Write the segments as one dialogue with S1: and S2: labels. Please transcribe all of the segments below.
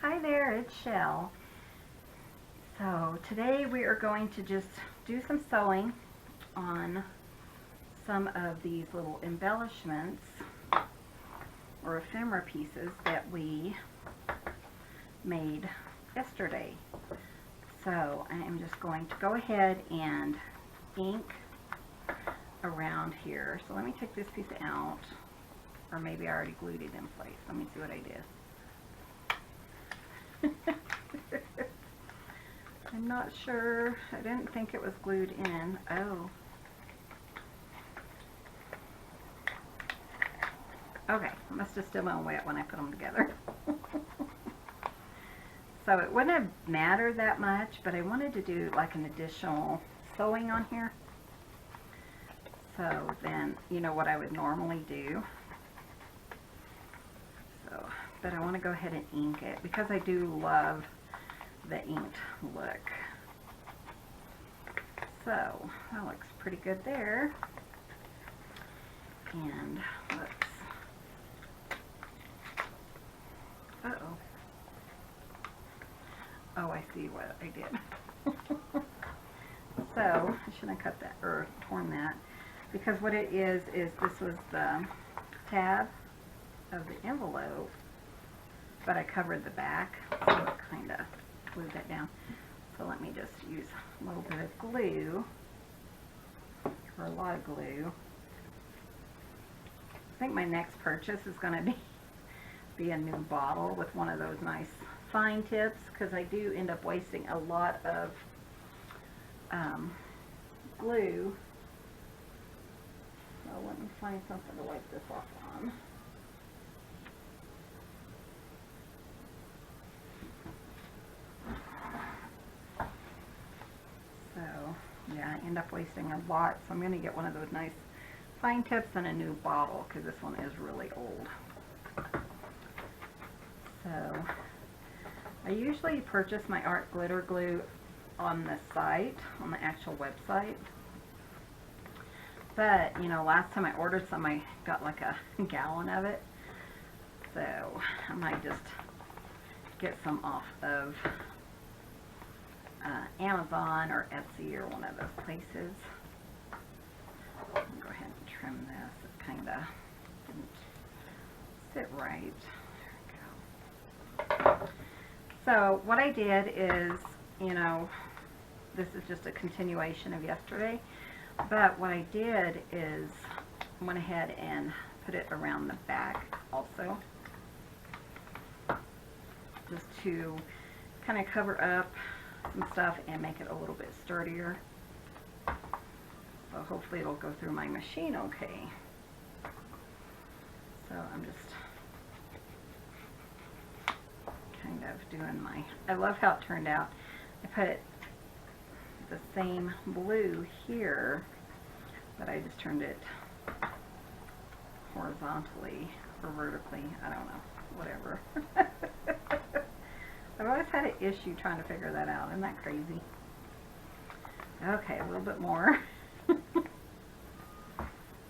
S1: Hi there, it's Shell. So today we are going to just do some sewing on some of these little embellishments or ephemera pieces that we made yesterday. So I am just going to go ahead and ink around here. So let me take this piece out, or maybe I already glued it in place. Let me see what I did. I'm not sure. I didn't think it was glued in. Oh. Okay, it must have still been wet when I put them together. So it wouldn't have mattered that much, but I wanted to do like an additional sewing on here. So then, you know what I would normally do. So, but I want to go ahead and ink it because I do love the inked look. So that looks pretty good there. And let's, uh-oh. Oh, I see what I did. So I shouldn't have cut that or torn that, because what it is this was the tab of the envelope, but I covered the back, so it kind of glued that down. So let me just use a little bit of glue, or a lot of glue. I think my next purchase is going to be a new bottle with one of those nice fine tips, because I do end up wasting a lot of glue. So let me find something to wipe this off on. So yeah, I end up wasting a lot, so I'm going to get one of those nice fine tips and a new bottle, because this one is really old. So I usually purchase my art glitter glue on the site, on the actual website. But, you know, last time I ordered some, I got like a gallon of it. So I might just get some off of Amazon or Etsy or one of those places. Go ahead and trim this. It kind of didn't sit right. There we go. So what I did is, you know, this is just a continuation of yesterday, but what I did is went ahead and put it around the back also, just to kind of cover up some stuff and make it a little bit sturdier. So hopefully it'll go through my machine okay. So I'm just kind of doing my, I love how it turned out. I put the same blue here, but I just turned it horizontally or vertically, I don't know, whatever. I've always had an issue trying to figure that out. Isn't that crazy? Okay, a little bit more.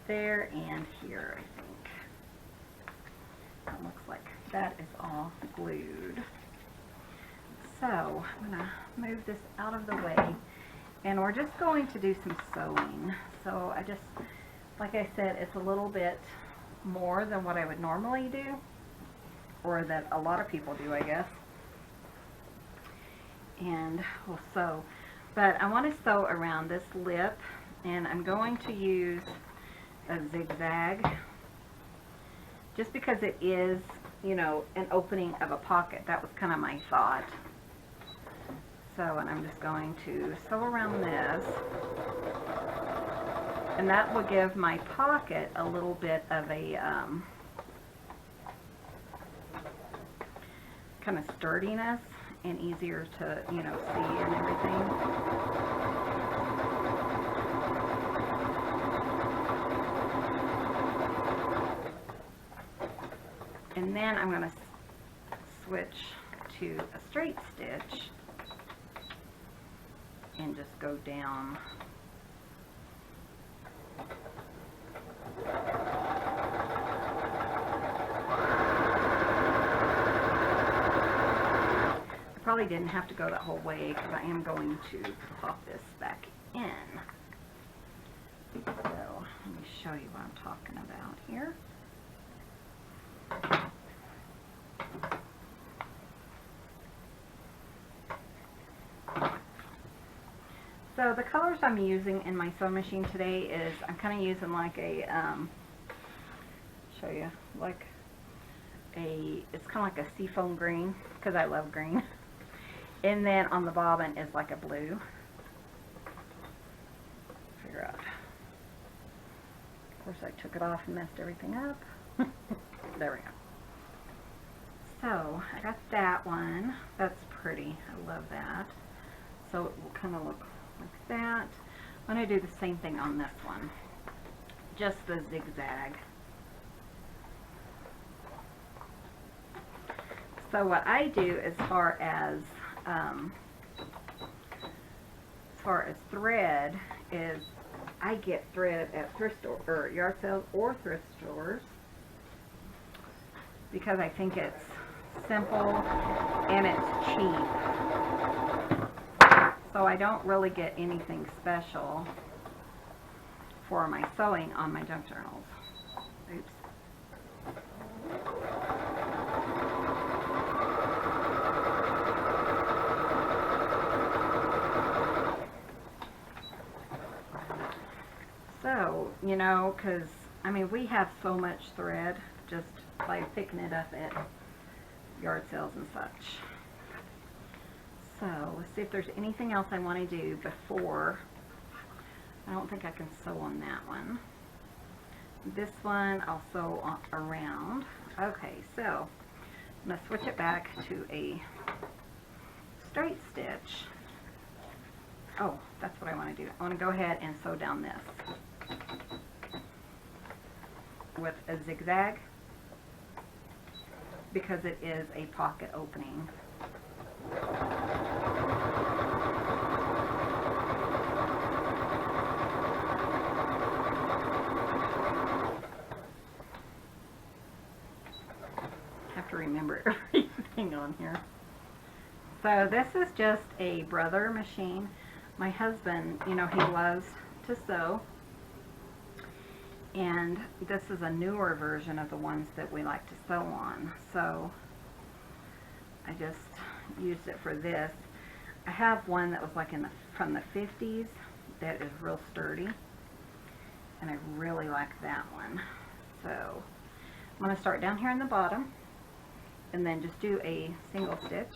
S1: There and here, I think. That looks like that is all glued. So I'm going to move this out of the way, and we're just going to do some sewing. So I just, like I said, it's a little bit more than what I would normally do, or that a lot of people do, I guess. And we'll sew, but I want to sew around this lip, and I'm going to use a zigzag just because it is, you know, an opening of a pocket. That was kind of my thought. So, and I'm just going to sew around this, and that will give my pocket a little bit of a kind of sturdiness and easier to, you know, see and everything. And then I'm going to switch to a straight stitch and just go down probably didn't have to go that whole way because I am going to pop this back in. So let me show you what I'm talking about here. So the colors I'm using in my sewing machine today is, I'm kind of using like a, show you, like a, it's kind of like a seafoam green, because I love green. And then on the bobbin is like a blue. Figure out. Of course I took it off and messed everything up. There we go. So I got that one. That's pretty. I love that. So it will kind of look like that. I'm going to do the same thing on this one. Just the zigzag. So what I do as far as thread is I get thread at thrift store or yard sales or thrift stores because I think it's simple and it's cheap. So I don't really get anything special for my sewing on my junk journals. Oops. So, you know, because, I mean, we have so much thread just by picking it up at yard sales and such. So, let's see if there's anything else I want to do before. I don't think I can sew on that one. This one I'll sew on around. Okay, so I'm going to switch it back to a straight stitch. Oh, that's what I want to do. I want to go ahead and sew down this with a zigzag because it is a pocket opening. Have to remember everything on here. So this is just a brother machine. My husband, you know, he loves to sew, and this is a newer version of the ones that we like to sew on. So I just used it for this. I have one that was like from the 50s that is real sturdy, and I really like that one. So I'm going to start down here in the bottom and then just do a single stitch.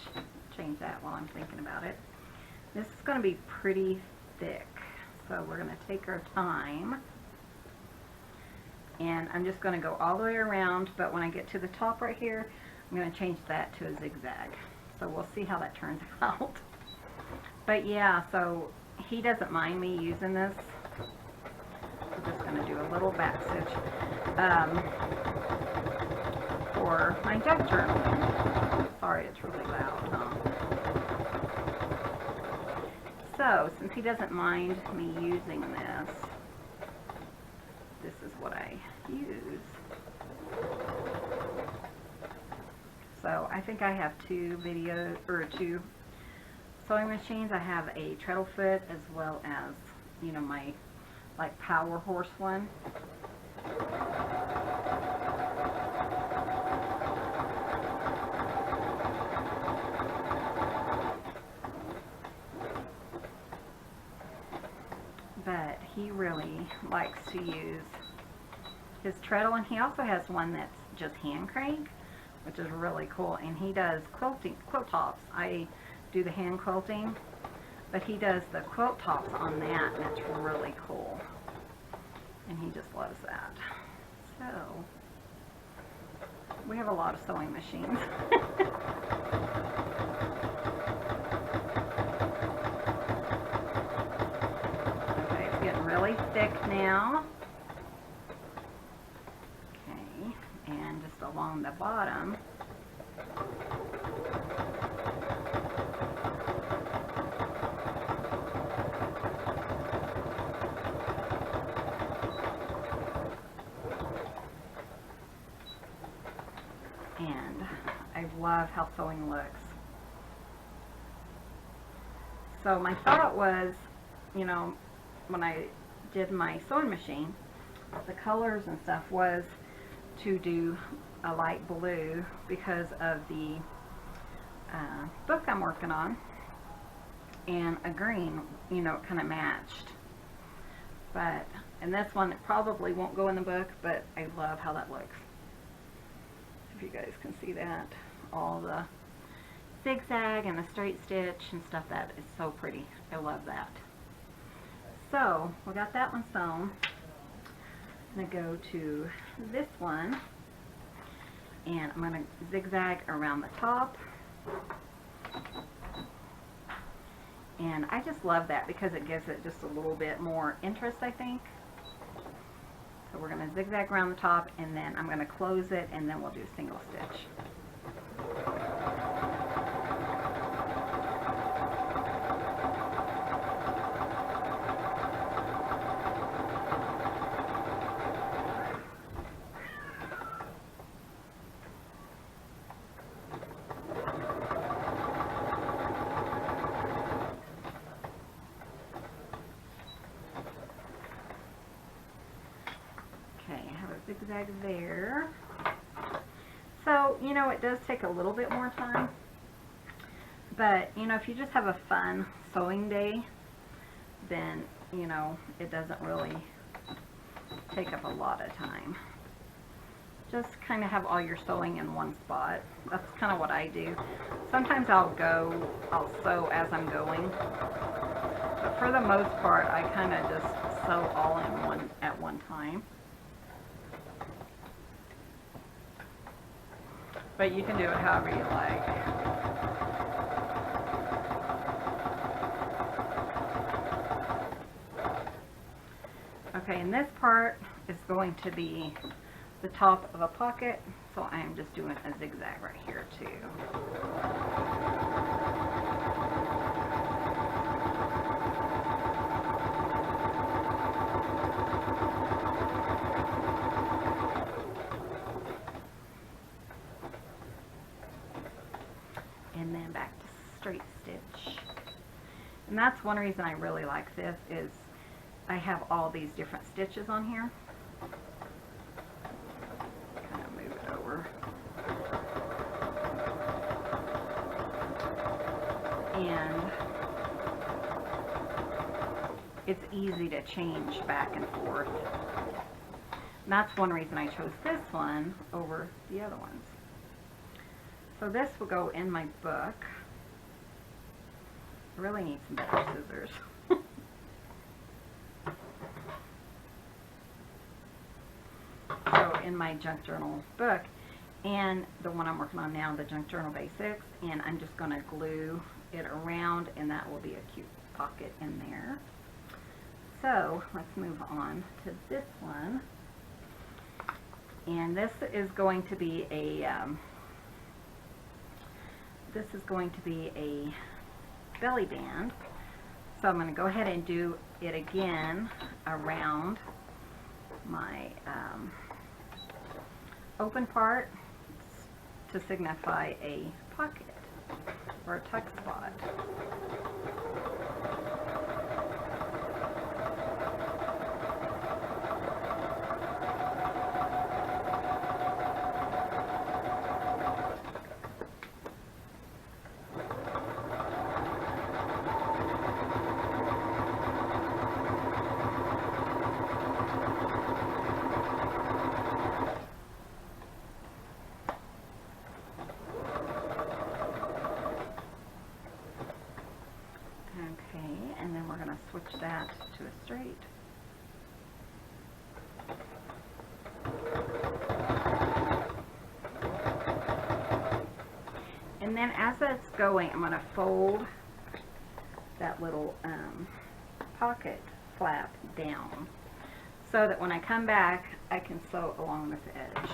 S1: Change that while I'm thinking about it. This is going to be pretty thick, so we're going to take our time, and I'm just going to go all the way around, but when I get to the top right here, I'm going to change that to a zigzag. So we'll see how that turns out. But yeah, so he doesn't mind me using this. I'm just going to do a little back stitch for my junk journal. Sorry, it's really loud, huh? So, since he doesn't mind me using this, this is what I use. So, I think I have two sewing machines. I have a treadle foot as well as, you know, my like power horse one. But he really likes to use his treadle, and he also has one that's just hand crank, which is really cool. And he does quilt tops. I do the hand quilting, but he does the quilt tops on that, and it's really cool. And he just loves that. So we have a lot of sewing machines. Really thick now. Okay, and just along the bottom. And I love how sewing looks So my thought was, you know, when I did my sewing machine, the colors and stuff was to do a light blue because of the book I'm working on, and a green, you know, it kind of matched. But, and this one, it probably won't go in the book, but I love how that looks. If you guys can see that, all the zigzag and the straight stitch and stuff, that is so pretty. I love that. So we got that one sewn. I'm going to go to this one, and I'm going to zigzag around the top. And I just love that because it gives it just a little bit more interest, I think. So we're going to zigzag around the top, and then I'm going to close it, and then we'll do single stitch. Zigzag there. So, you know, it does take a little bit more time, but, you know, if you just have a fun sewing day, then, you know, it doesn't really take up a lot of time. Just kind of have all your sewing in one spot. That's kind of what I do. Sometimes I'll sew as I'm going, but for the most part, I kind of just sew all in at one time. But you can do it however you like. Okay, and this part is going to be the top of a pocket, so I am just doing a zigzag right here too. And then back to straight stitch. And that's one reason I really like this, is I have all these different stitches on here. Kind of move it over. And it's easy to change back and forth. And that's one reason I chose this one over the other ones. So this will go in my book. I really need some better scissors. So in my junk journal book, and the one I'm working on now, the junk journal basics, and I'm just going to glue it around, and that will be a cute pocket in there. So let's move on to this one, and this is going to be a belly band. So I'm going to go ahead and do it again around my open part to signify a pocket or a tuck spot. Switch that to a straight. And then as that's going, I'm going to fold that little pocket flap down so that when I come back, I can sew along this edge.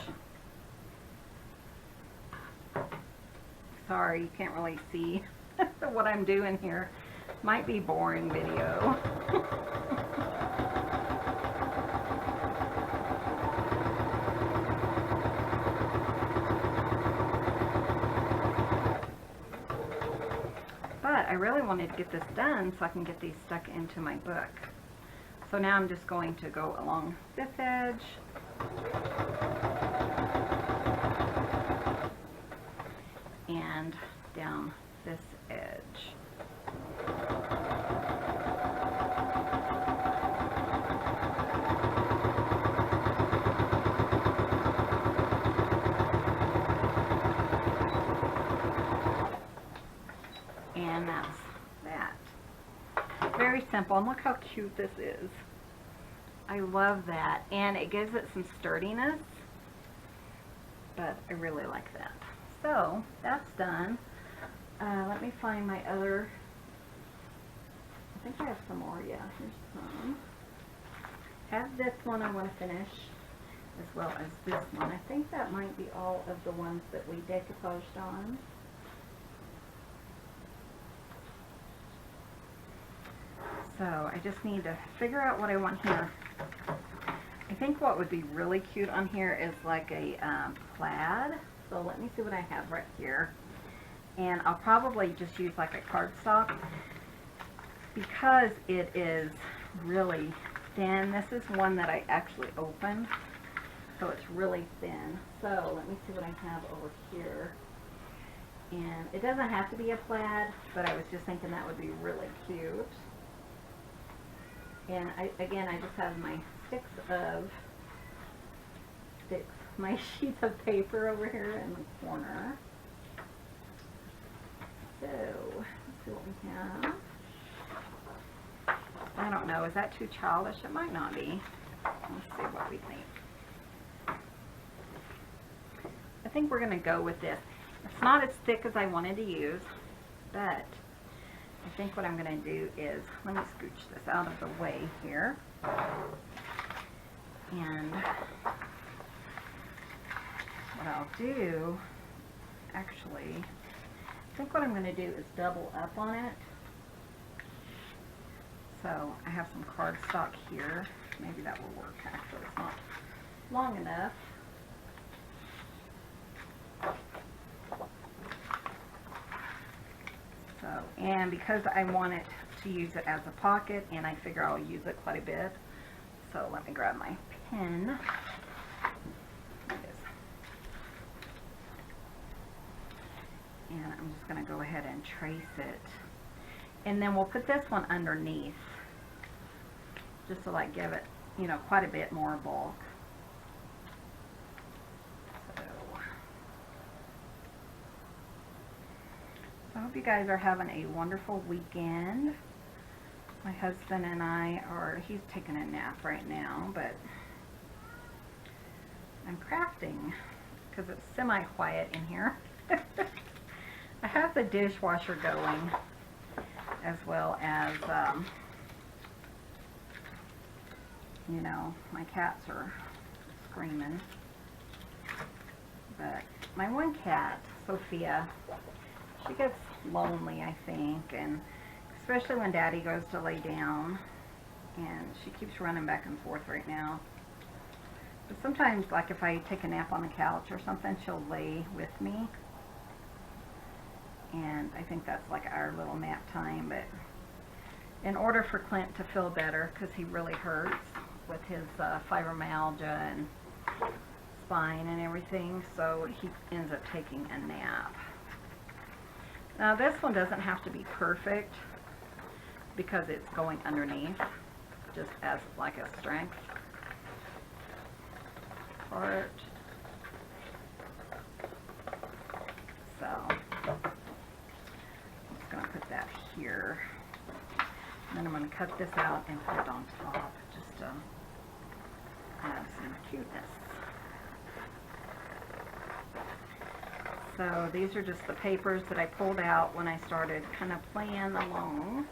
S1: Sorry, you can't really see what I'm doing here. Might be boring video. But But I really wanted to get this done so I can get these stuck into my book. So now I'm just going to go along this edge. And down this edge. And that's that. Very simple, and look how cute this is. I love that, and it gives it some sturdiness, but I really like that. So that's done. Let me find my other, I think I have some more, yeah, here's some. Have this one I want to finish, as well as this one. I think that might be all of the ones that we decoupaged on. So I just need to figure out what I want here. I think what would be really cute on here is like a plaid. So let me see what I have right here. And I'll probably just use like a cardstock because it is really thin. This is one that I actually opened, so it's really thin. So let me see what I have over here. And it doesn't have to be a plaid, but I was just thinking that would be really cute. And again, I just have my my sheets of paper over here in the corner. So, let's see what we have. I don't know, is that too childish? It might not be. Let's see what we think. I think we're going to go with this. It's not as thick as I wanted to use, but I think what I'm going to do is, let me scooch this out of the way here. And what I'll do, actually, I think what I'm going to do is double up on it. So I have some cardstock here. Maybe that will work. Actually, it's not long enough. So, and because I want it to use it as a pocket, and I figure I'll use it quite a bit, so let me grab my pen. There it is. And I'm just going to go ahead and trace it. And then we'll put this one underneath, just to like give it, you know, quite a bit more bulk. So I hope you guys are having a wonderful weekend. My husband and I are, he's taking a nap right now, but I'm crafting because it's semi-quiet in here. I have the dishwasher going, as well as, you know, my cats are screaming. But my one cat, Sophia, she gets lonely, I think, and especially when Daddy goes to lay down, and she keeps running back and forth right now. But sometimes, like if I take a nap on the couch or something, she'll lay with me. And I think that's like our little nap time. But in order for Clint to feel better, because he really hurts with his fibromyalgia and spine and everything, so he ends up taking a nap. Now this one doesn't have to be perfect because it's going underneath, just as like a strength part. So I'm just going to put that here. And then I'm going to cut this out and put it on top just to add some cuteness. So these are just the papers that I pulled out when I started kind of playing along.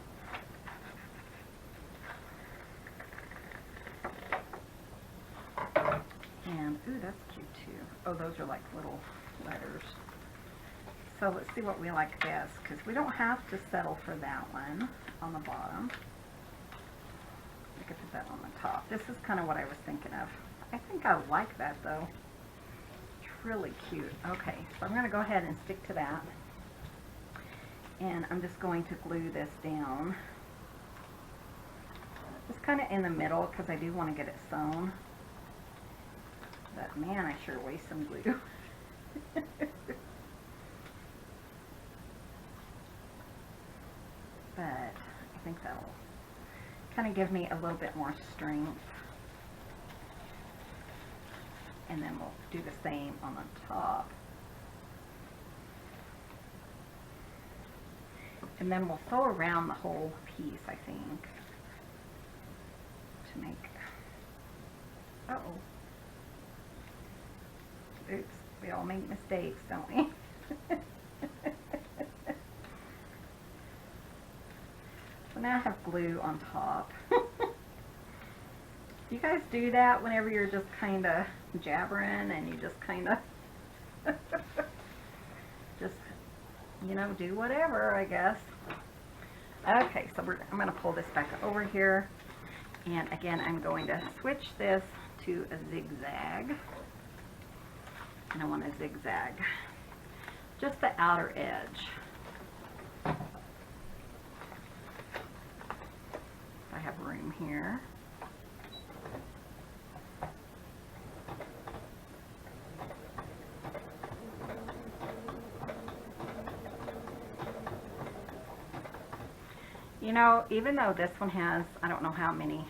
S1: And, ooh, that's cute too. Oh, those are like little letters. So let's see what we like best, because we don't have to settle for that one on the bottom. I could put that on the top. This is kind of what I was thinking of. I think I like that though. It's really cute. Okay, so I'm going to go ahead and stick to that. And I'm just going to glue this down. Just kind of in the middle because I do want to get it sewn. But man, I sure waste some glue. But I think that'll kind of give me a little bit more strength. And then we'll do the same on the top. And then we'll sew around the whole piece, I think, to make, uh-oh. Oops, we all make mistakes, don't we? So now I have glue on top. You guys do that whenever you're just kind of jabbering and you just kind of just, you know, do whatever, I guess. Okay, so I'm going to pull this back over here. And again, I'm going to switch this to a zigzag. And I want to zigzag just the outer edge. I have room here. You know, even though this one has, I don't know how many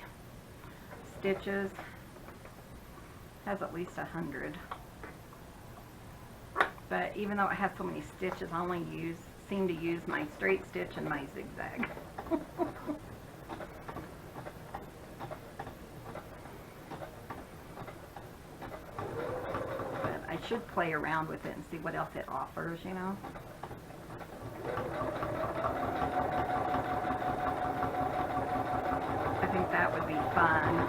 S1: stitches, has at least 100. But even though it has so many stitches, I only seem to use my straight stitch and my zigzag. But I should play around with it and see what else it offers, you know. I think that would be fun.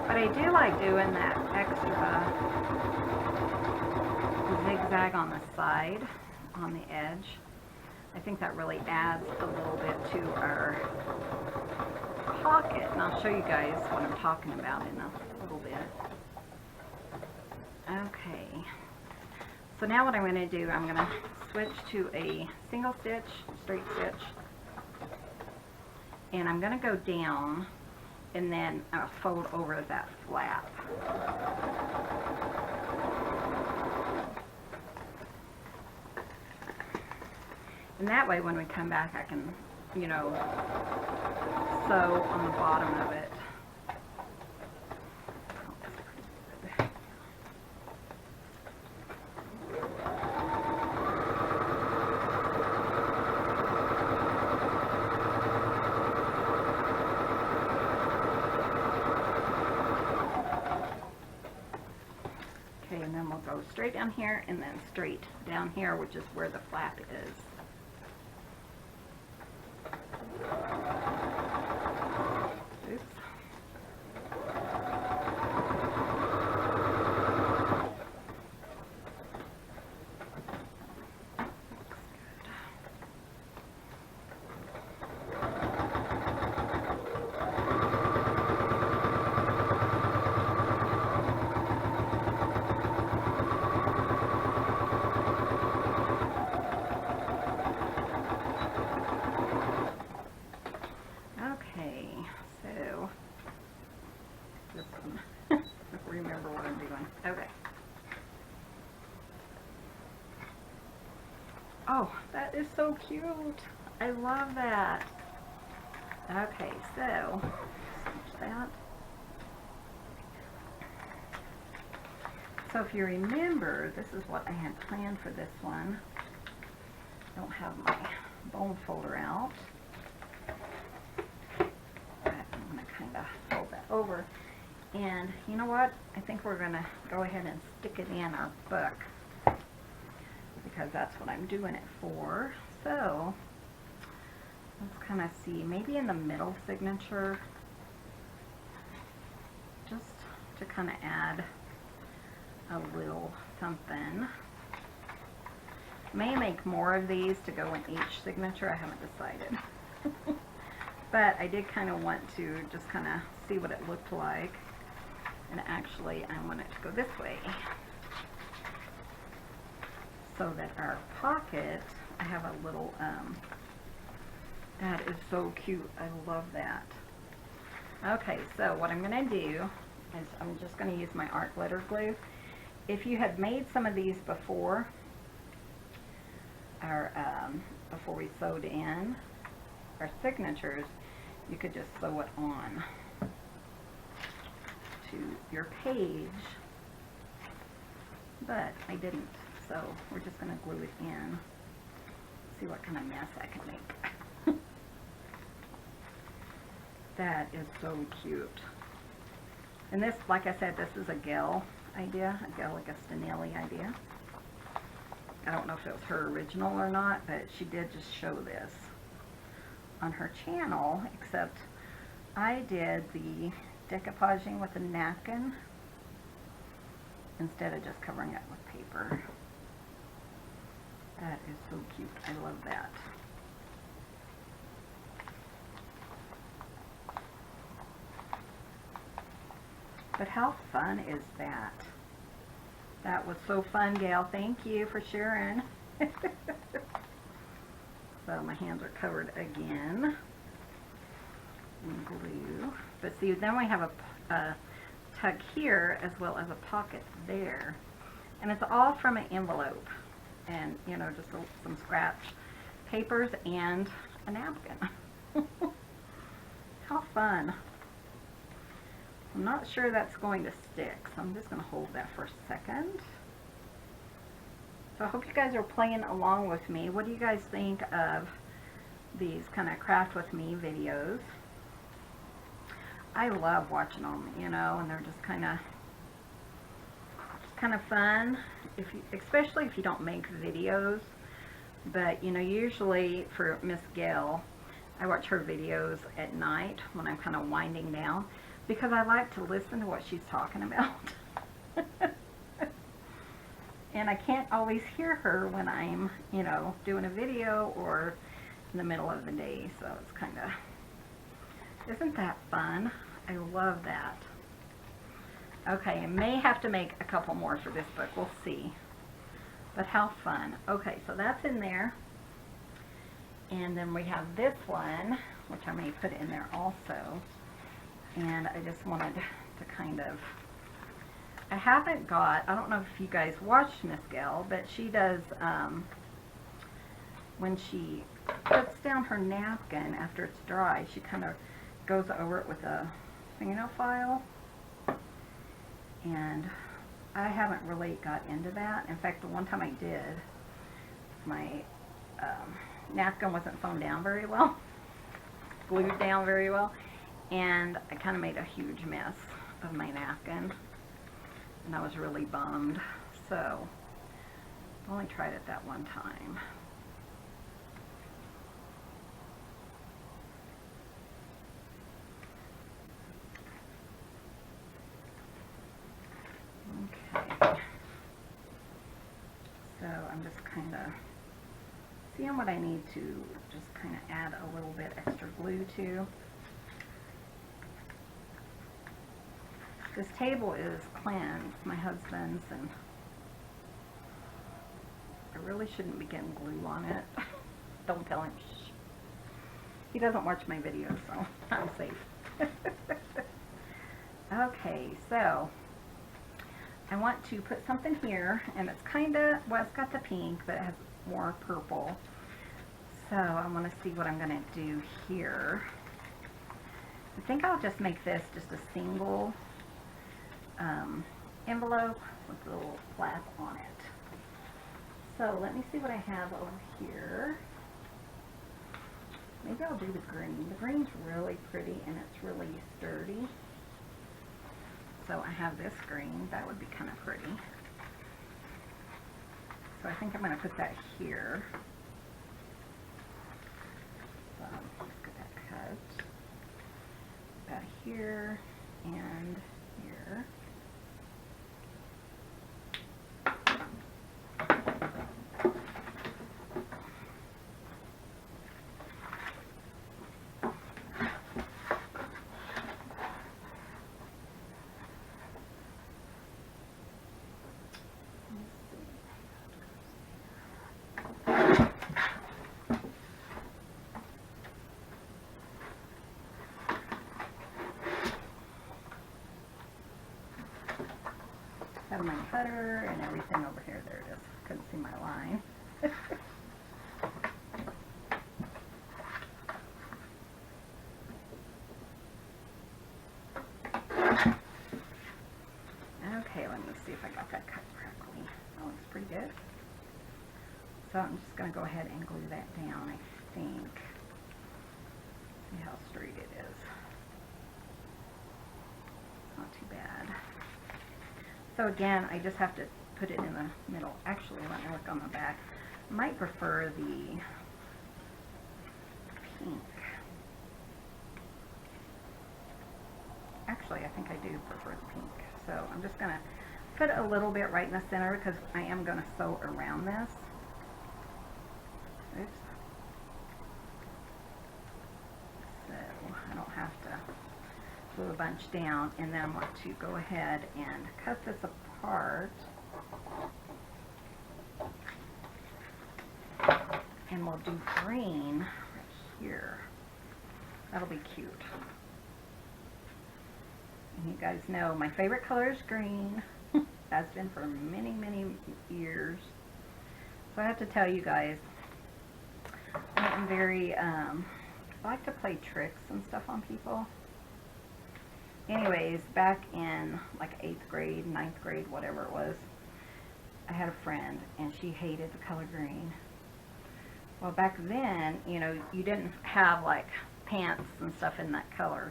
S1: But I do like doing that extra zigzag on the side, on the edge. I think that really adds a little bit to our pocket. And I'll show you guys what I'm talking about in a little bit. Okay. So now what I'm going to do, I'm going to switch to a single stitch, straight stitch. And I'm going to go down and then fold over that flap. And that way when we come back I can, you know, sew on the bottom of it. And then we'll go straight down here and then straight down here, which is where the flap is. Oops. Remember what I'm doing. Okay. Oh, that is so cute. I love that. Okay, so switch that. So if you remember, this is what I had planned for this one. I don't have my bone folder out. But I'm going to kind of fold that over. And you know what? I think we're going to go ahead and stick it in our book because that's what I'm doing it for. So let's kind of see, maybe in the middle signature, just to kind of add a little something. May make more of these to go in each signature. I haven't decided. But I did kind of want to just kind of see what it looked like. And actually, I want it to go this way. So that our pocket, I have a little, that is so cute. I love that. Okay, so what I'm going to do is I'm just going to use my art glitter glue. If you had made some of these before, before we sewed in our signatures, you could just sew it on to your page, but I didn't, so we're just going to glue it in. See what kind of mess I can make. That is so cute. And this, like I said, this is a Gayle idea, a Gayle Agostinelli idea. I don't know if it was her original or not, but she did just show this on her channel, except I did the decoupaging with a napkin instead of just covering it with paper. That is so cute. I love that. But how fun is that? That was so fun, Gayle. Thank you for sharing. So my hands are covered again in glue. But see, then we have a tuck here as well as a pocket there. And it's all from an envelope. And, you know, just some scratch papers and a napkin. How fun. I'm not sure that's going to stick, so I'm just going to hold that for a second. So I hope you guys are playing along with me. What do you guys think of these kind of craft with me videos? I love watching them, you know, and they're just kind of fun, especially if you don't make videos. But, you know, usually for Miss Gayle, I watch her videos at night when I'm kind of winding down, because I like to listen to what she's talking about. And I can't always hear her when I'm, you know, doing a video or in the middle of the day. So it's kind of, isn't that fun? I love that. Okay, I may have to make a couple more for this book. We'll see. But how fun. Okay, so that's in there. And then we have this one, which I may put in there also. And I just wanted to kind of, I haven't got, I don't know if you guys watched Miss Gayle, but she does, when she puts down her napkin after it's dry, she kind of goes over it with a fingernail file. And I haven't really got into that. In fact, the one time I did, my napkin wasn't sewn down very well, glued down very well. And I kind of made a huge mess of my napkin, and I was really bummed. So I only tried it that one time. Okay. So I'm just kind of seeing what I need to just kind of add a little bit extra glue to. This table is Clint's, my husband's, and I really shouldn't be getting glue on it. Don't tell him. Shh. He doesn't watch my videos, so I'm safe. Okay, so I want to put something here, and it's kind of, well, it's got the pink, but it has more purple. So I want to see what I'm going to do here. I think I'll just make this just a single envelope with a little flap on it. So let me see what I have over here. Maybe I'll do the green. The green's really pretty and it's really sturdy. So I have this green. That would be kind of pretty. So I think I'm going to put that here. So let's get that cut. About here and here. for my cutter and everything over here. There it is. Couldn't see my line. Okay, let me see if I got that cut correctly. That looks pretty good. So I'm just going to go ahead and glue that down, I think. See how straight it is. Not too bad. So again, I just have to put it in the middle. Actually, let me look on the back. I might prefer the pink. Actually, I think I do prefer the pink. So I'm just going to put a little bit right in the center because I am going to sew around this. Oops. So I don't have to glue a bunch down, and then I want to go ahead and cut this apart. And we'll do green right here. That'll be cute. And you guys know my favorite color is green. Has been for many, many years. So I have to tell you guys, I am very, I like to play tricks and stuff on people. Anyways, back in like 8th grade, 9th grade, whatever it was, I had a friend and she hated the color green. Well, back then, you know, you didn't have like pants and stuff in that color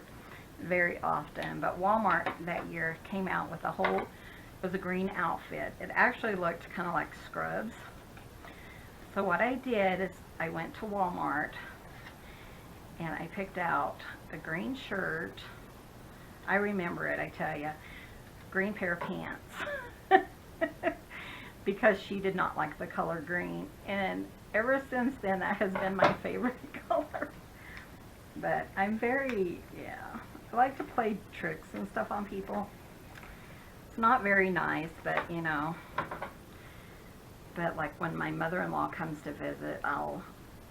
S1: very often, but Walmart that year came out with a whole, it was a green outfit. It actually looked kind of like scrubs. So what I did is I went to Walmart and I picked out a green shirt. I remember it, I tell you. Green pair of pants. Because she did not like the color green. And ever since then, that has been my favorite color. But I'm very, I like to play tricks and stuff on people. It's not very nice, but you know. But like when my mother-in-law comes to visit, I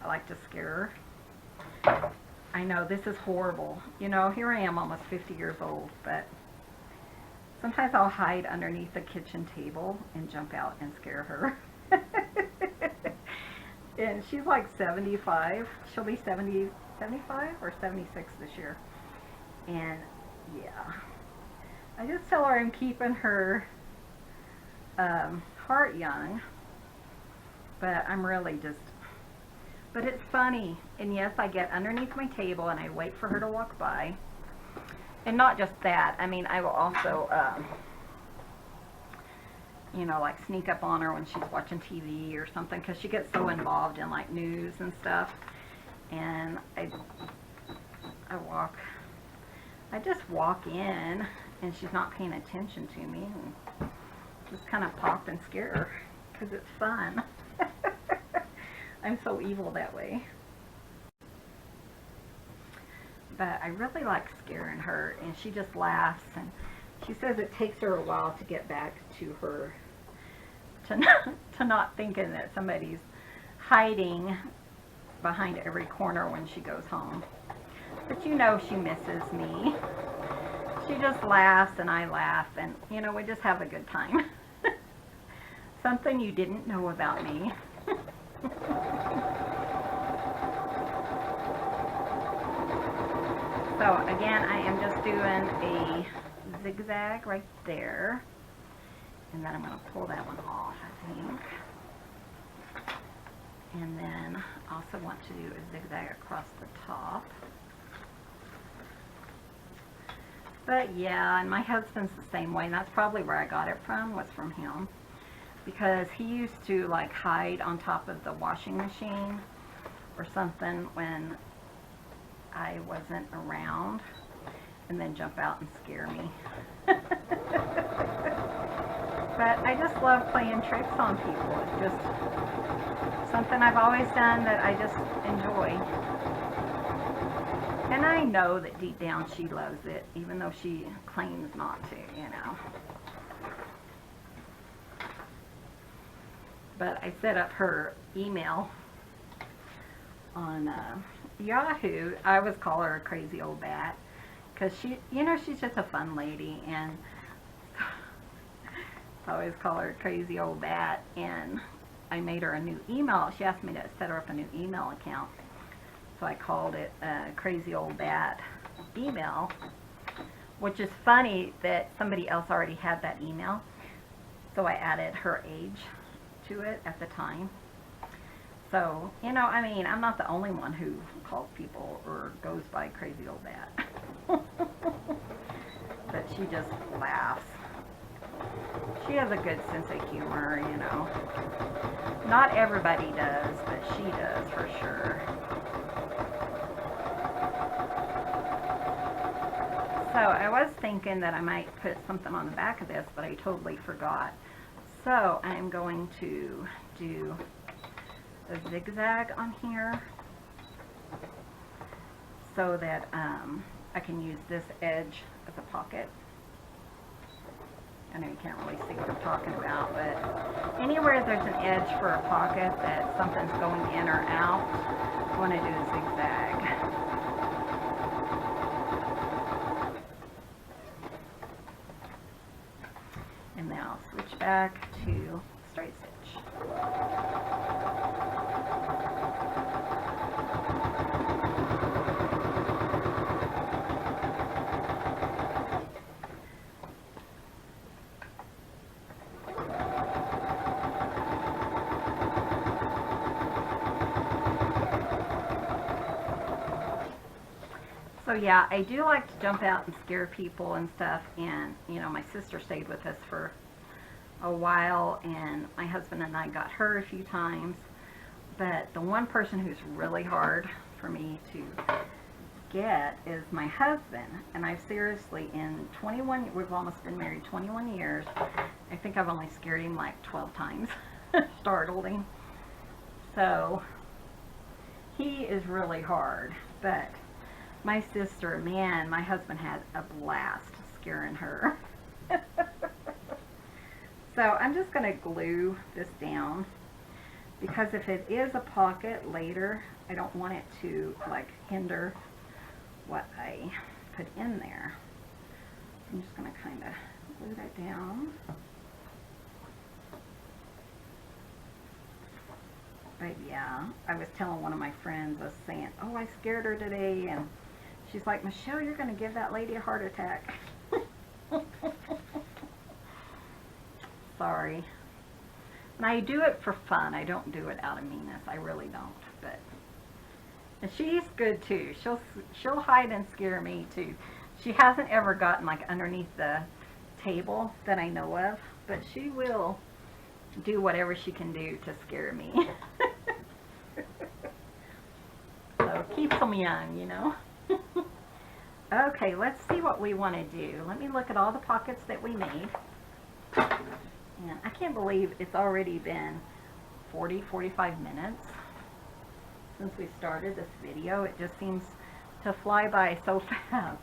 S1: like to scare her. I know this is horrible. You know, here I am almost 50 years old, but sometimes I'll hide underneath the kitchen table and jump out and scare her. And she's like 75. She'll be 75 or 76 this year. And yeah, I just tell her I'm keeping her heart young, but I'm really just, but it's funny. And yes, I get underneath my table and I wait for her to walk by. And not just that, I mean, I will also, you know, like sneak up on her when she's watching TV or something, because she gets so involved in like news and stuff. And I just walk in and she's not paying attention to me and just kind of pop and scare her because it's fun. I'm so evil that way. But I really like scaring her, and she just laughs, and she says it takes her a while to get back to her, to not thinking that somebody's hiding behind every corner when she goes home. But you know she misses me. She just laughs and I laugh, and you know, we just have a good time. Something you didn't know about me. So again, I am just doing a zigzag right there, and then I'm going to pull that one off, I think. And then also want to do a zigzag across the top. But yeah, and my husband's the same way, and that's probably where I got it from, was from him. Because he used to like hide on top of the washing machine or something when I wasn't around, and then jump out and scare me. But I just love playing tricks on people. It's just something I've always done that I just enjoy. And I know that deep down she loves it, even though she claims not to, you know. But I set up her email on Yahoo. I always call her a crazy old bat because she, you know, she's just a fun lady, and I always call her Crazy Old Bat, and I made her a new email. She asked me to set her up a new email account, so I called it Crazy Old Bat email, which is funny that somebody else already had that email, so I added her age to it at the time. So, you know, I mean, I'm not the only one who calls people or goes by Crazy Old Bat. But she just laughs. She has a good sense of humor, you know. Not everybody does, but she does for sure. So I was thinking that I might put something on the back of this, but I totally forgot. So I'm going to do a zigzag on here so that I can use this edge as a pocket. I know you can't really see what I'm talking about, but anywhere there's an edge for a pocket that something's going in or out, I want to do a zigzag. And now switch back to straight stitch. So yeah, I do like to jump out and scare people and stuff, and you know, my sister stayed with us for a while, and my husband and I got her a few times, but the one person who's really hard for me to get is my husband. And I've seriously, in 21, we've almost been married 21 years, I think I've only scared him like 12 times, startled him. So he is really hard, but my sister, man, my husband had a blast scaring her. So I'm just going to glue this down, because if it is a pocket later, I don't want it to like hinder what I put in there. I'm just going to kind of glue that down. But yeah, I was telling one of my friends, I was saying, oh, I scared her today, and she's like, Michelle, you're going to give that lady a heart attack. Sorry. And I do it for fun. I don't do it out of meanness. I really don't. But and she's good too. She'll hide and scare me too. She hasn't ever gotten like underneath the table that I know of, but she will do whatever she can do to scare me. So keeps them young, you know. Okay, let's see what we want to do. Let me look at all the pockets that we made. And I can't believe it's already been 45 minutes since we started this video. It just seems to fly by so fast.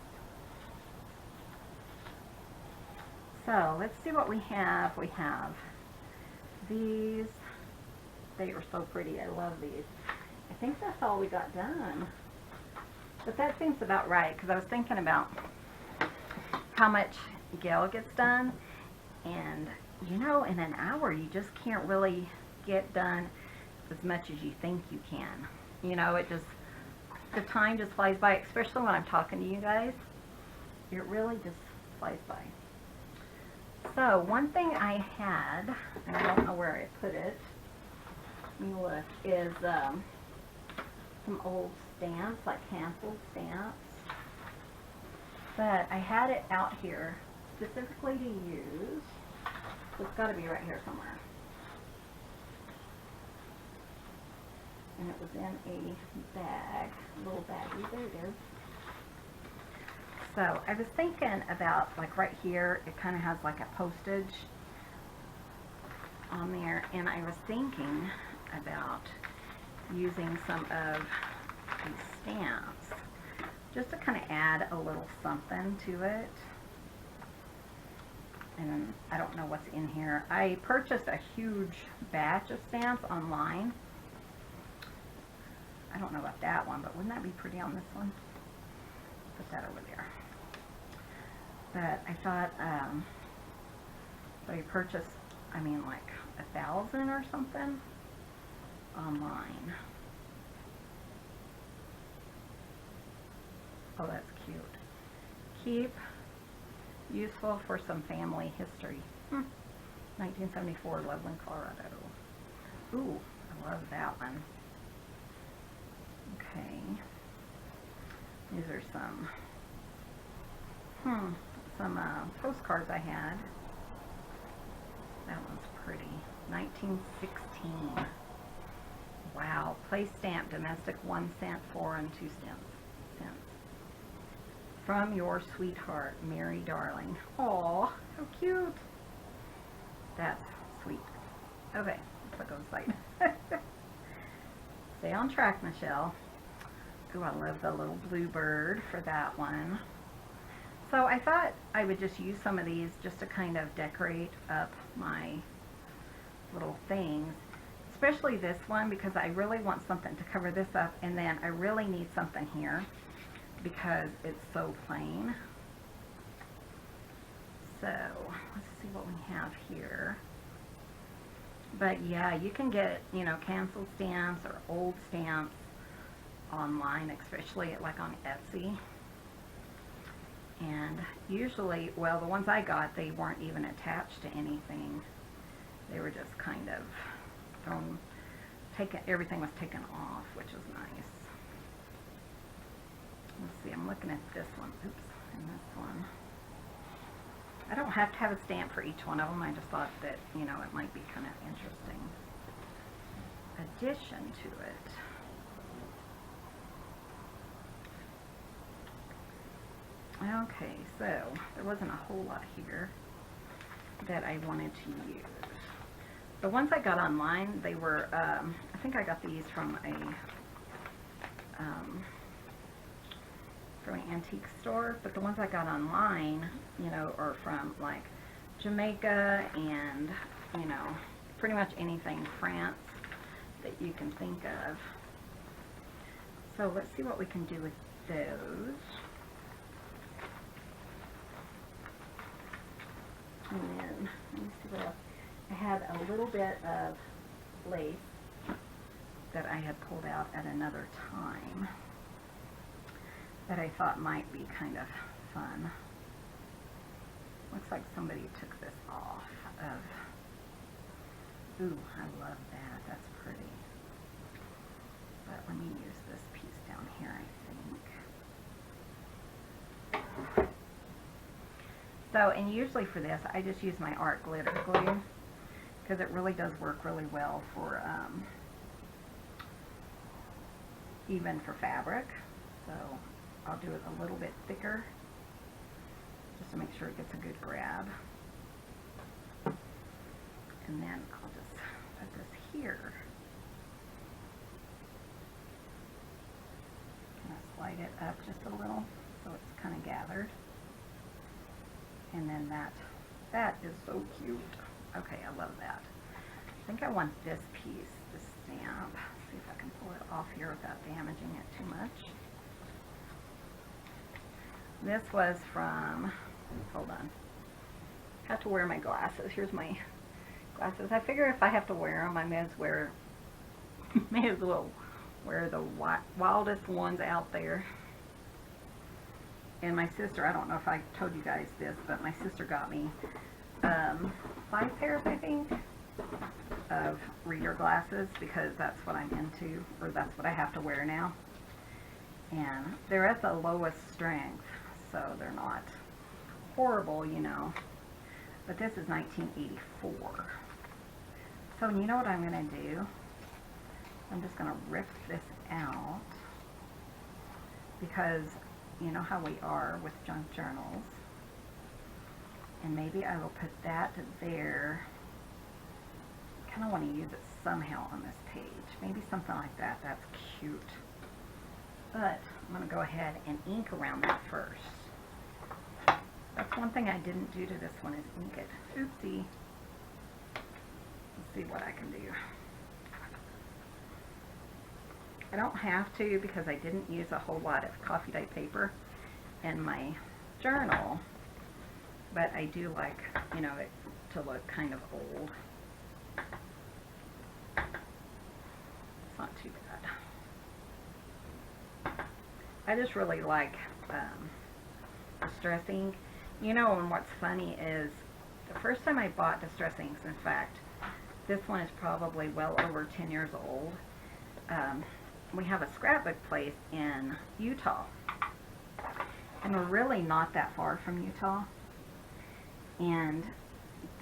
S1: So let's see what we have. We have these. They are so pretty. I love these. I think that's all we got done. But that seems about right, because I was thinking about how much Gayle gets done, and you know, in an hour you just can't really get done as much as you think you can. You know, it just, the time just flies by, especially when I'm talking to you guys. It really just flies by. So one thing I had, and I don't know where I put it, let me look, is some old stamps, like canceled stamps. But I had it out here specifically to use. So it's got to be right here somewhere. And it was in a bag, a little baggie. There it is. So I was thinking about, like right here, it kind of has like a postage on there, and I was thinking about using some of these stamps just to kind of add a little something to it. And I don't know what's in here. I purchased a huge batch of stamps online. I don't know about that one, but wouldn't that be pretty on this one? Put that over there. But I thought So you purchase, I mean, like 1,000 or something online. Oh, that's cute. Keep useful for some family history. 1974, Loveland, Colorado. Ooh, I love that one. Okay. These are some postcards I had. That one's pretty. 1916. Wow. Place stamp, domestic 1 cent, foreign 2 cents. From your sweetheart, Mary darling. Aw, how cute. That's sweet. Okay, let's look on the site. Stay on track, Michelle. Ooh, I love the little bluebird for that one. So I thought I would just use some of these just to kind of decorate up my little things. Especially this one because I really want something to cover this up, and then I really need something here because it's so plain. So let's see what we have here. But yeah, you can get, you know, canceled stamps or old stamps online, especially like on Etsy. And usually, well, the ones I got, they weren't even attached to anything. They were just kind of thrown, everything was taken off, which is nice. Let's see, I'm looking at this one, oops, and this one. I don't have to have a stamp for each one of them. I just thought that, you know, it might be kind of interesting addition to it. Okay, so there wasn't a whole lot here that I wanted to use. The ones I got online, they were, I think I got these from an antique store, but the ones I got online, you know, are from like Jamaica and, you know, pretty much anything France that you can think of. So let's see what we can do with those. And then, let me see what else. I had a little bit of lace that I had pulled out at another time that I thought might be kind of fun. Looks like somebody took this off of, ooh, I love that, that's pretty. But let me use this piece down here, I think. So, and usually for this, I just use my art glitter glue because it really does work really well for, even for fabric. So I'll do it a little bit thicker just to make sure it gets a good grab. And then I'll just put this here. Kind of slide it up just a little so it's kind of gathered. And then that is so cute. Okay, I love that. I think I want this piece, this stamp. See if I can pull it off here without damaging it too much. This was from, hold on. I have to wear my glasses. Here's my glasses. I figure if I have to wear them, I may as well wear the wildest ones out there. And my sister, I don't know if I told you guys this, but my sister got me 5 pairs, I think, of reader glasses because that's what I'm into, or that's what I have to wear now. And they're at the lowest strength, so they're not horrible, you know. But this is 1984. So you know what I'm going to do? I'm just going to rip this out because you know how we are with junk journals. And maybe I will put that there. I kind of want to use it somehow on this page. Maybe something like that. That's cute. But I'm going to go ahead and ink around that first. That's one thing I didn't do to this one is ink it. Oopsie. Let's see what I can do. I don't have to because I didn't use a whole lot of coffee dye paper in my journal, but I do like, you know, to look kind of old. It's not too bad. I just really like distress ink. You know, and what's funny is the first time I bought distress inks, in fact, this one is probably well over 10 years old. We have a scrapbook place in Utah, and we're really not that far from Utah. And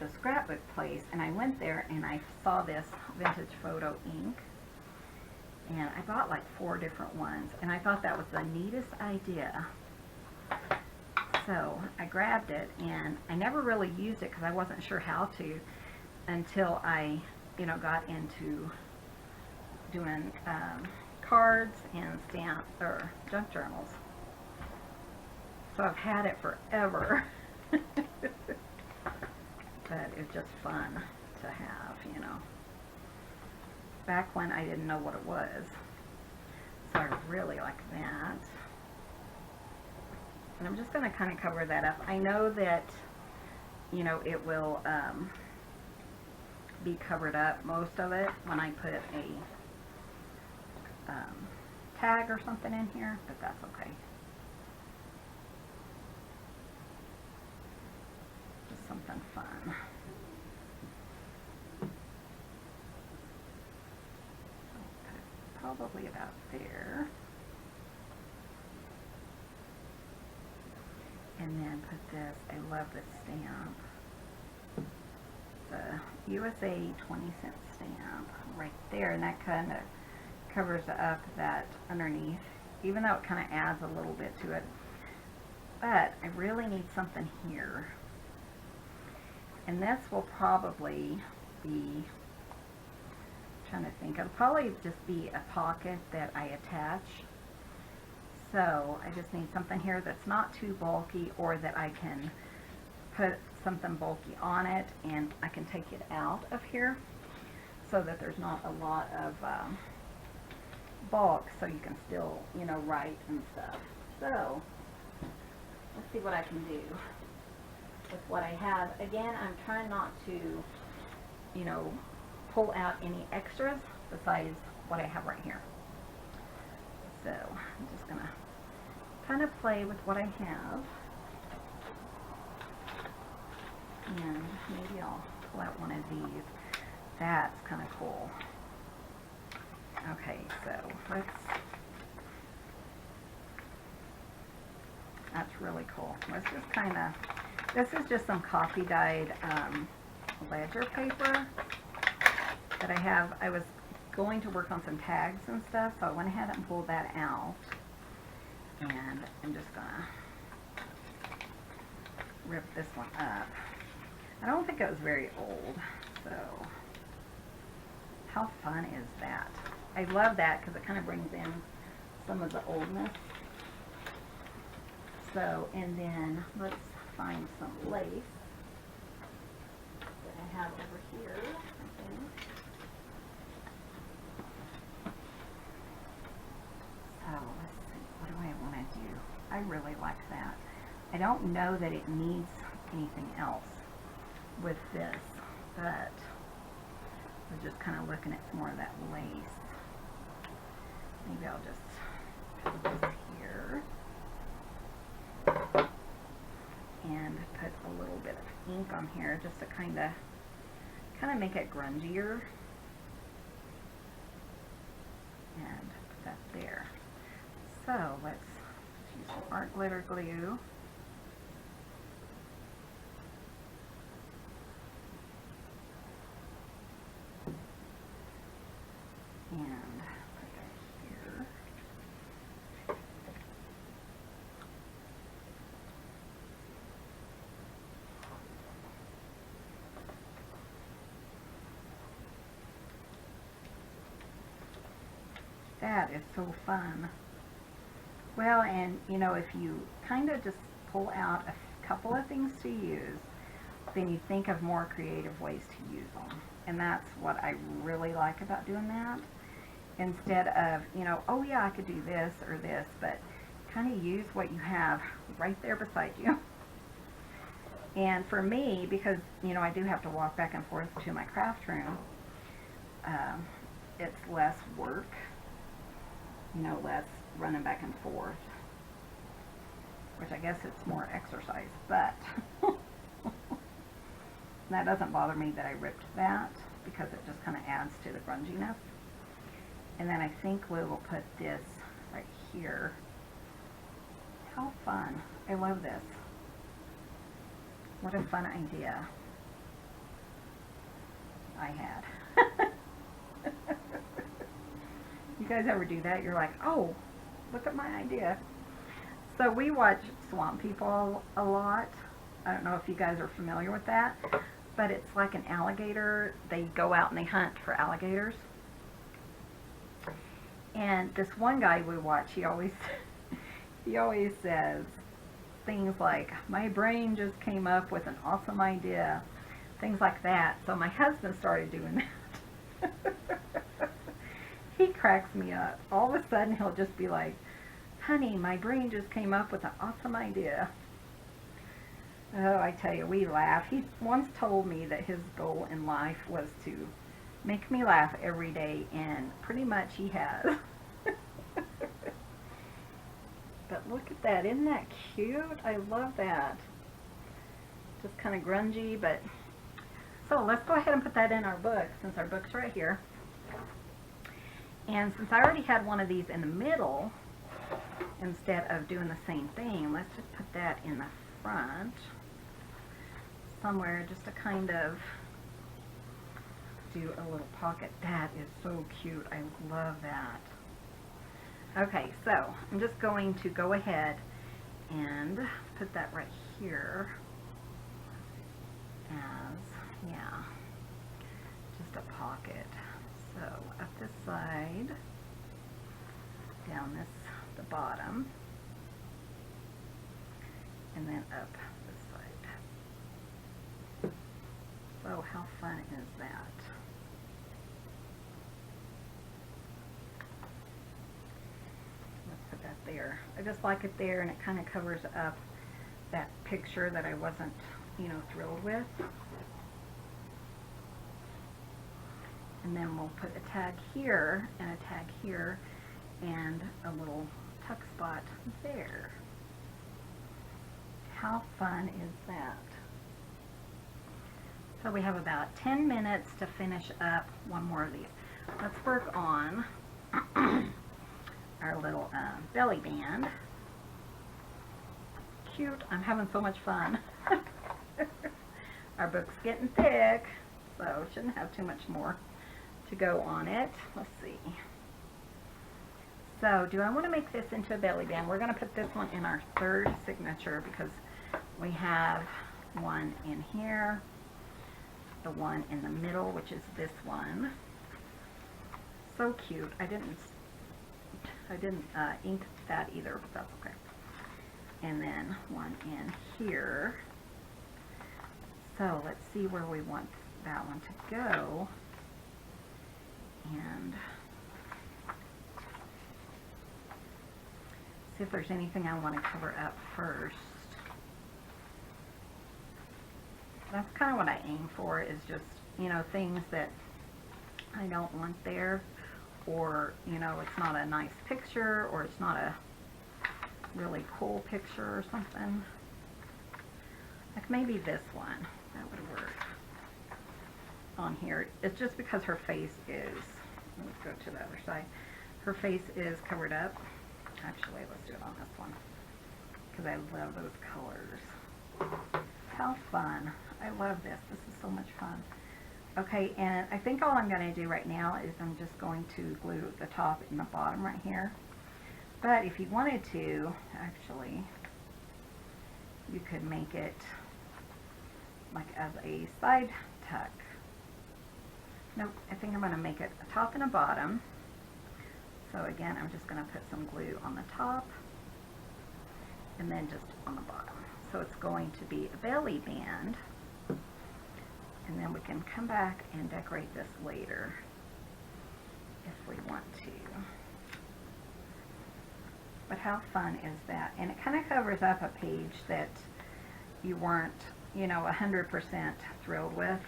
S1: the scrapbook place, and I went there and I saw this vintage photo ink, and I bought like 4 different ones, and I thought that was the neatest idea. So I grabbed it, and I never really used it because I wasn't sure how to until I, you know, got into doing cards and stamp or junk journals. So I've had it forever. But it's just fun to have, you know. Back when I didn't know what it was. So I really like that. And I'm just going to kind of cover that up. I know that, you know, it will be covered up, most of it, when I put a tag or something in here, but that's okay. Just something fun. Probably about there. And then put this, I love this stamp. The USA 20-cent stamp right there, and that kind of covers up that underneath, even though it kind of adds a little bit to it. But I really need something here. And this will probably be, trying to think, it'll probably just be a pocket that I attach. So I just need something here that's not too bulky, or that I can put something bulky on it and I can take it out of here so that there's not a lot of bulk, so you can still, you know, write and stuff. So let's see what I can do with what I have. Again, I'm trying not to, you know, pull out any extras besides what I have right here. So I'm just going to kind of play with what I have. And maybe I'll pull out one of these. That's kind of cool. Okay, so that's really cool. Let's just kind of, this is just some coffee dyed ledger paper that I have. I was going to work on some tags and stuff, so I went ahead and pulled that out. And I'm just gonna rip this one up. I don't think it was very old, so how fun is that? I love that because it kind of brings in some of the oldness. So, and then let's find some lace that I have over here, I think. So let's see, what do I want to do? I really like that. I don't know that it needs anything else with this, but we're just kind of looking at some more of that lace. Maybe I'll just put this here and put a little bit of ink on here just to kind of make it grungier, and put that there. So let's use some art glitter glue. And put that here. That is so fun. Well, and you know, if you kind of just pull out a couple of things to use, then you think of more creative ways to use them. And that's what I really like about doing that. Instead of, you know, oh yeah, I could do this or this, but kind of use what you have right there beside you. And for me, because, you know, I do have to walk back and forth to my craft room, it's less work, you know, less running back and forth, which I guess it's more exercise, but that doesn't bother me that I ripped that, because it just kind of adds to the grunginess. And then I think we will put this right here. How fun. I love this. What a fun idea I had. You guys ever do that? You're like, oh, look at my idea. So we watch Swamp People a lot. I don't know if you guys are familiar with that, but it's like an alligator. They go out and they hunt for alligators. And this one guy we watch, he always says things like, my brain just came up with an awesome idea. Things like that. So my husband started doing that. He cracks me up. All of a sudden he'll just be like, honey, my brain just came up with an awesome idea. Oh, I tell you, we laugh. He once told me that his goal in life was to make me laugh every day, and pretty much he has. But look at that. Isn't that cute? I love that. Just kind of grungy, but... So let's go ahead and put that in our book, since our book's right here. And since I already had one of these in the middle, instead of doing the same thing, let's just put that in the front somewhere, just to kind of do a little pocket. That is so cute. I love that. Okay, so I'm just going to go ahead and put that right here as, yeah, just a pocket. So up this side, down the bottom, and then up this side. So how fun is that? Let's put that there. I just like it there, and it kind of covers up that picture that I wasn't, you know, thrilled with. And then we'll put a tag here and a tag here and a little tuck spot there. How fun is that? So we have about 10 minutes to finish up one more of these. Let's work on our little belly band. Cute. I'm having so much fun. Our book's getting thick, so shouldn't have too much more to go on it. Let's see. So do I want to make this into a belly band? We're going to put this one in our third signature, because we have one in here, the one in the middle, which is this one. So cute. I didn't ink that either, but that's okay. And then one in here. So let's see where we want that one to go. And see if there's anything I want to cover up first. That's kind of what I aim for, is just, you know, things that I don't want there, or, you know, it's not a nice picture, or it's not a really cool picture or something. Like maybe this one, that would work on here. It's just because her face is, let's go to the other side, her face is covered up. Actually, let's do it on this one, because I love those colors. How fun. I love this. This is so much fun. Okay, and I think all I'm going to do right now is I'm just going to glue the top and the bottom right here. But if you wanted to, actually, you could make it like as a side tuck. Nope, I think I'm going to make it a top and a bottom. So again, I'm just going to put some glue on the top and then just on the bottom. So it's going to be a belly band. And then we can come back and decorate this later if we want to. But how fun is that? And it kind of covers up a page that you weren't, you know, 100% thrilled with.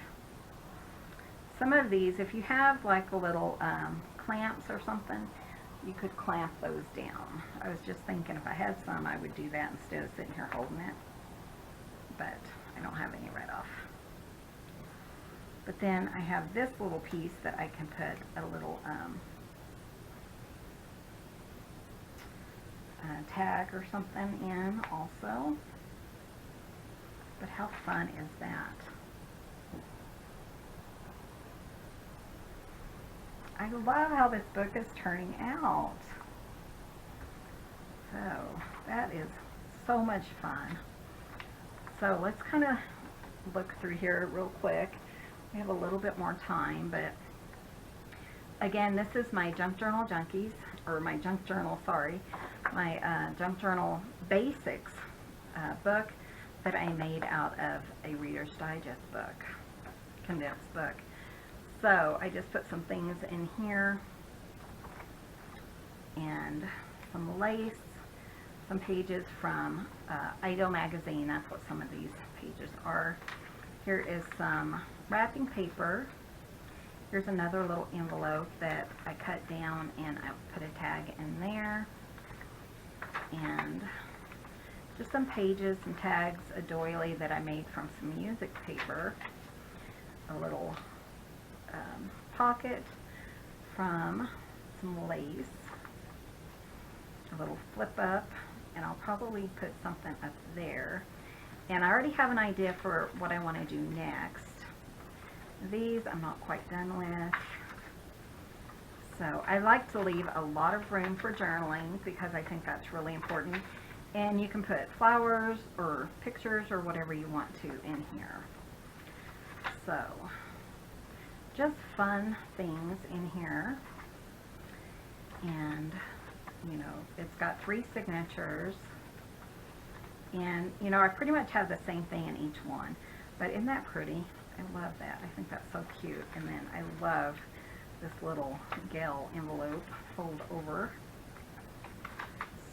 S1: Some of these, if you have like a little clamps or something, you could clamp those down. I was just thinking if I had some, I would do that instead of sitting here holding it. But I don't have any right off. But then I have this little piece that I can put a little tag or something in also. But how fun is that? I love how this book is turning out. So that is so much fun. So let's kind of look through here real quick. We have a little bit more time, but again, this is my Junk Journal Junkies, or my Junk Journal, sorry, my Junk Journal Basics book that I made out of a Reader's Digest book, condensed book. So I just put some things in here, and some lace, some pages from Ido magazine. That's what some of these pages are. Here is some wrapping paper. Here's another little envelope that I cut down and I put a tag in there. And just some pages and tags, a doily that I made from some music paper. A little pocket from some lace. A little flip up, and I'll probably put something up there. And I already have an idea for what I want to do next. These I'm not quite done with. So I like to leave a lot of room for journaling because I think that's really important. And you can put flowers or pictures or whatever you want to in here. So just fun things in here. And you know, it's got 3 signatures. And you know, I pretty much have the same thing in each one. But isn't that pretty? I love that. I think that's so cute. And then I love this little Gayle envelope fold over.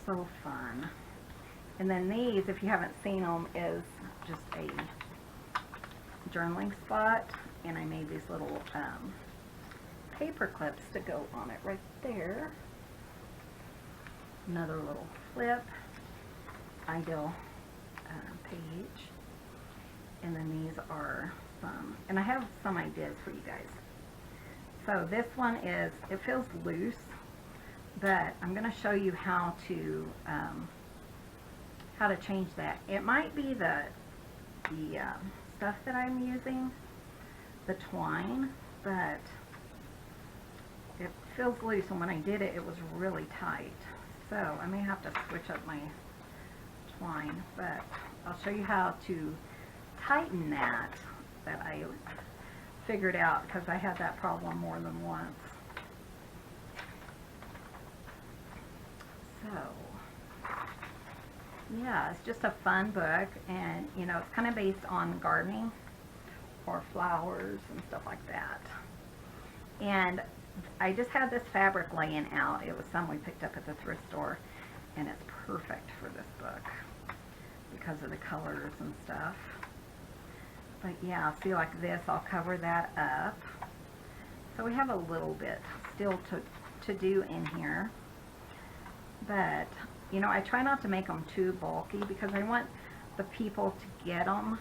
S1: So fun. And then these, if you haven't seen them, is just a journaling spot. And I made these little paper clips to go on it right there. Another little flip, Ido page. And then these are some, and I have some ideas for you guys. So this one is, it feels loose, but I'm going to show you how to change that. It might be the stuff that I'm using, the twine, but it feels loose, and when I did it, it was really tight. So I may have to switch up my twine, but I'll show you how to tighten that I figured out, because I had that problem more than once. So yeah, it's just a fun book, and you know, it's kind of based on gardening or flowers and stuff like that. And I just had this fabric laying out. It was some we picked up at the thrift store, and it's perfect for this book because of the colors and stuff. But yeah, see, like this, I'll cover that up. So we have a little bit still to do in here. But, you know, I try not to make them too bulky because I want the people to get them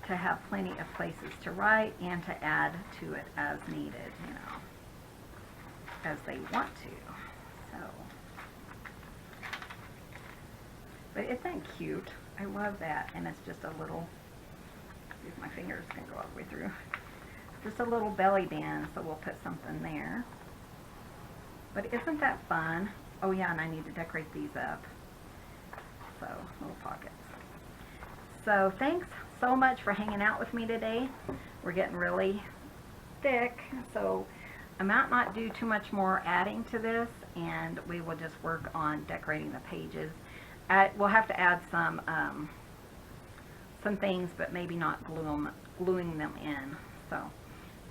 S1: to have plenty of places to write and to add to it as needed, you know, as they want to. So, but isn't that cute? I love that. And it's just a little, see if my fingers can go all the way through. Just a little belly band, so we'll put something there. But isn't that fun? Oh yeah, and I need to decorate these up. So, little pockets. So, thanks so much for hanging out with me today. We're getting really thick, so I might not do too much more adding to this, and we will just work on decorating the pages. We'll have to add some things, but maybe not gluing them in. So,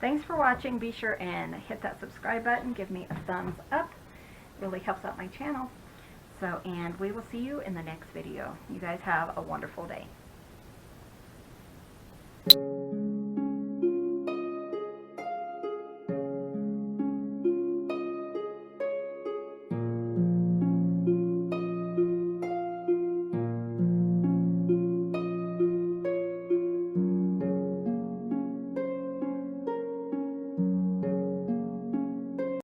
S1: thanks for watching. Be sure and hit that subscribe button. Give me a thumbs up. It really helps out my channel. So, and we will see you in the next video. You guys have a wonderful day.